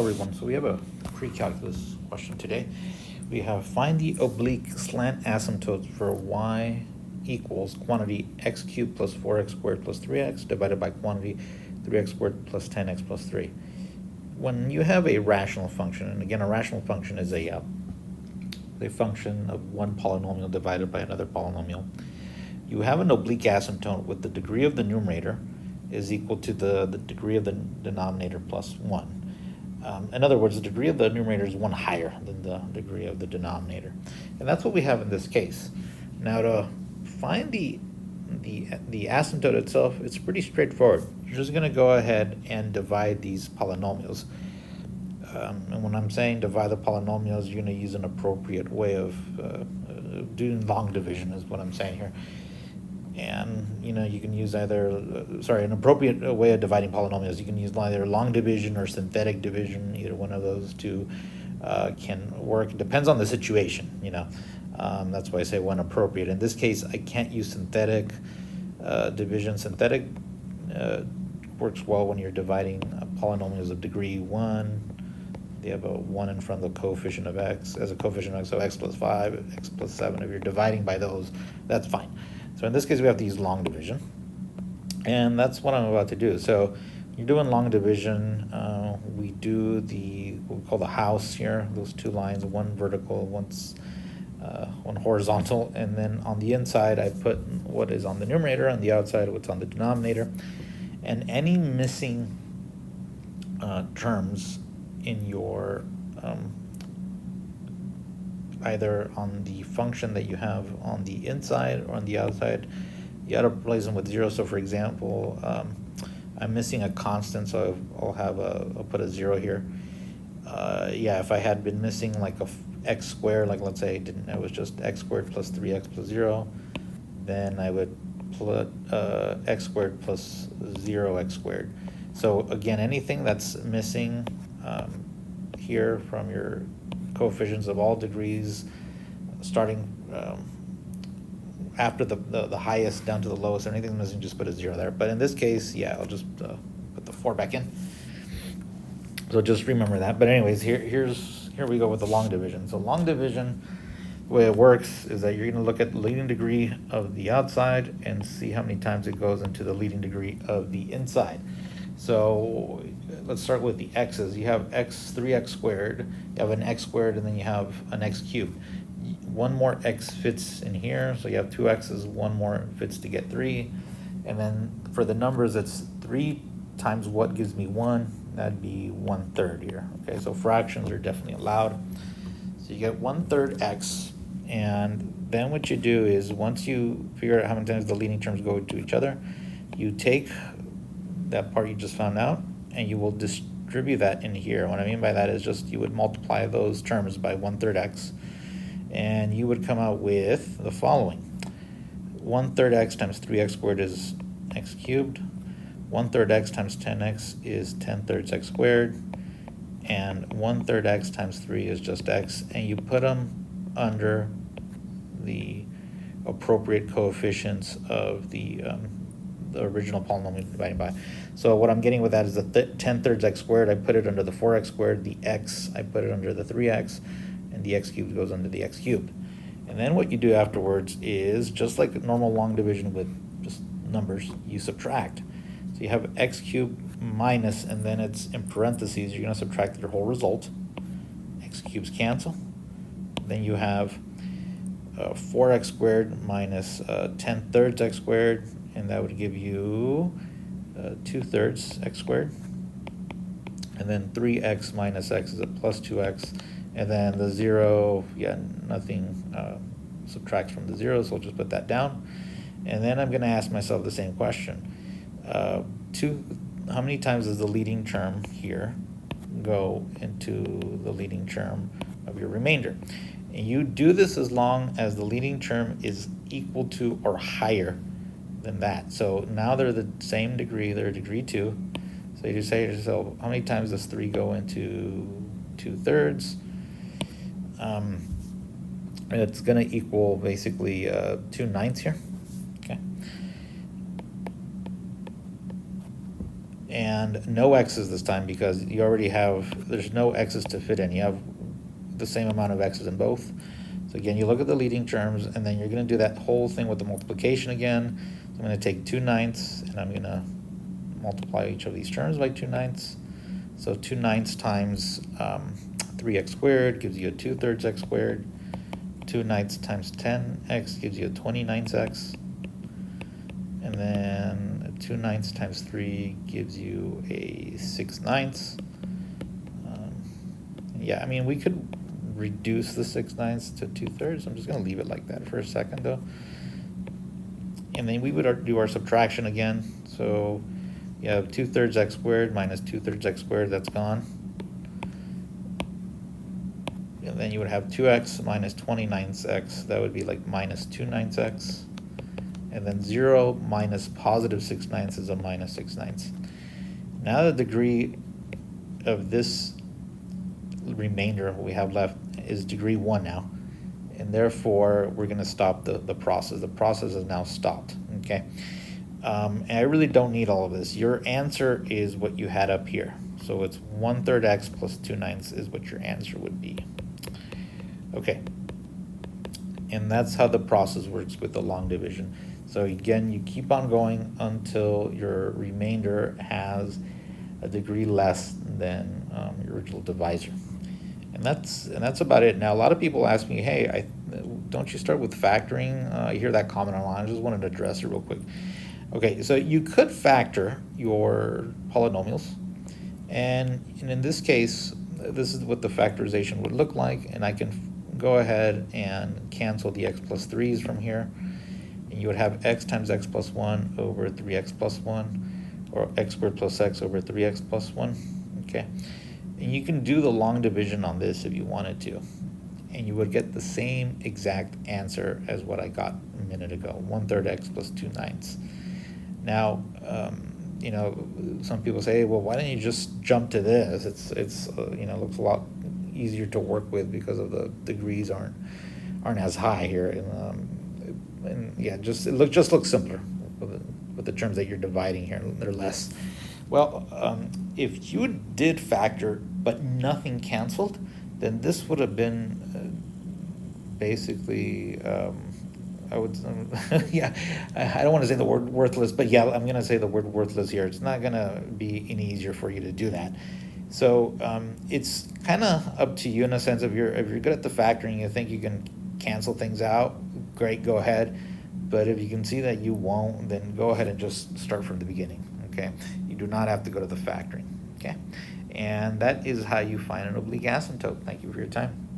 Hello everyone, so we have a pre-calculus question today. We have find the oblique slant asymptotes for y equals quantity x cubed plus 4x squared plus 3x divided by quantity 3x squared plus 10x plus 3. When you have a rational function, and again a rational function is a function of one polynomial divided by another polynomial, you have an oblique asymptote with the degree of the numerator is equal to the degree of the denominator plus 1. In other words, the degree of the numerator is 1 higher than the degree of the denominator. And that's what we have in this case. Now to find the asymptote itself, it's pretty straightforward. You're just going to go ahead and divide these polynomials. And when I'm saying divide the polynomials, you're going to use an appropriate way of doing long division is what I'm saying here. And you can use either an appropriate way of dividing polynomials. You can use either long division or synthetic division. Either one of those two can work. It depends on the situation. That's why I say when appropriate. In this case, I can't use synthetic division. Synthetic works well when you're dividing polynomials of degree 1. They have a 1 in front of the coefficient of x as a coefficient of x, so x plus 5, x plus 7. If you're dividing by those, that's fine. So in this case, we have to use long division, and that's what I'm about to do. So you're doing long division. We do what we call the house here, those two lines, one vertical, one horizontal, and then on the inside, I put what is on the numerator, on the outside, what's on the denominator, and any missing terms in your either on the function that you have on the inside or on the outside, you got to replace them with 0. So for example, I'm missing a constant, so I'll put a 0 here. If I had been missing like a x squared, like let's say it was just x squared plus 3x plus 0, then I would put x squared plus 0x squared. So again, anything that's missing here from your coefficients of all degrees, starting after the highest down to the lowest, anything missing, just put a 0 there. But in this case, I'll just put the 4 back in. So just remember that. But anyways, here we go with the long division. So long division, the way it works is that you're going to look at the leading degree of the outside and see how many times it goes into the leading degree of the inside. So let's start with the x's. You have 3x squared, you have an x squared, and then you have an x cubed. One more x fits in here, so you have 2 x's, one more fits to get 3. And then for the numbers, it's 3 times what gives me 1, that'd be 1/3 here. Okay, so fractions are definitely allowed. So you get 1/3 x, and then what you do is once you figure out how many times the leading terms go to each other, you take that part you just found out, and you will distribute that in here. What I mean by that is just you would multiply those terms by 1/3 x, and you would come out with the following. 1/3 x times 3x squared is x cubed. 1/3 x times 10x is 10/3 x squared. And 1/3 x times 3 is just x, and you put them under the appropriate coefficients of the original polynomial dividing by. So what I'm getting with that is the 10/3 x squared, I put it under the 4x squared, the x, I put it under the 3x, and the x cubed goes under the x cubed. And then what you do afterwards is, just like normal long division with just numbers, you subtract. So you have x cubed minus, and then it's in parentheses, you're going to subtract your whole result. X cubes cancel. Then you have 4x squared minus 10/3 x squared, and that would give you 2/3 x squared. And then 3x minus x is a plus 2x. And then the 0, nothing subtracts from the 0, so I'll just put that down. And then I'm going to ask myself the same question. How many times does the leading term here go into the leading term of your remainder? And you do this as long as the leading term is equal to or higher than that. So now they're the same degree, they're degree 2. So you just say to yourself, how many times does 3 go into 2/3? It's going to equal basically 2/9 here. Okay. and no x's this time because you already have, there's no x's to fit in. You have the same amount of x's in both. So again, you look at the leading terms, and then you're going to do that whole thing with the multiplication again. So I'm going to take 2/9, and I'm going to multiply each of these terms by 2/9. So 2/9 times 3x squared gives you a 2/3 x squared. 2/9 times 10x gives you a 29x. And then 2/9 times 3 gives you a 6/9. Yeah, I mean, we could reduce the 6/9 to 2/3. I'm just going to leave it like that for a second, though. And then we would do our subtraction again. So you have 2/3 x squared minus 2/3 x squared. That's gone. And then you would have 2x minus 29x. That would be like minus 2/9x. And then 0 minus positive 6/9 is a minus 6/9. Now the degree of this remainder we have left is degree 1 now, and therefore we're going to stop the process. The process is now stopped. Okay, and I really don't need all of this. Your answer is what you had up here, so it's 1/3 x plus 2/9 is what your answer would be. Okay, and that's how the process works with the long division. So again, you keep on going until your remainder has a degree less than your original divisor. And that's about it. Now, a lot of people ask me, hey, don't you start with factoring? I hear that comment online. I just wanted to address it real quick. Okay, so you could factor your polynomials. And in this case, this is what the factorization would look like. And I can go ahead and cancel the x plus 3's from here. And you would have x times x plus 1 over 3x plus 1, or x squared plus x over 3x plus 1. Okay. And you can do the long division on this if you wanted to, and you would get the same exact answer as what I got a minute ago, 1/3 x plus 2/9. Now, you know, some people say, well, why don't you just jump to this? It's you know, looks a lot easier to work with because of the degrees aren't as high here, and yeah, it just looks simpler with the terms that you're dividing here. They're less. Well, if you did factor but nothing canceled, then this would have been basically, I would, yeah, I don't want to say the word worthless, but yeah, I'm going to say the word worthless here. It's not going to be any easier for you to do that. So it's kind of up to you in a sense. If you're good at the factoring, you think you can cancel things out, great, go ahead. But if you can see that you won't, then go ahead and just start from the beginning. Okay, you do not have to go to the factoring. Okay, and that is how you find an oblique asymptote. Thank you for your time.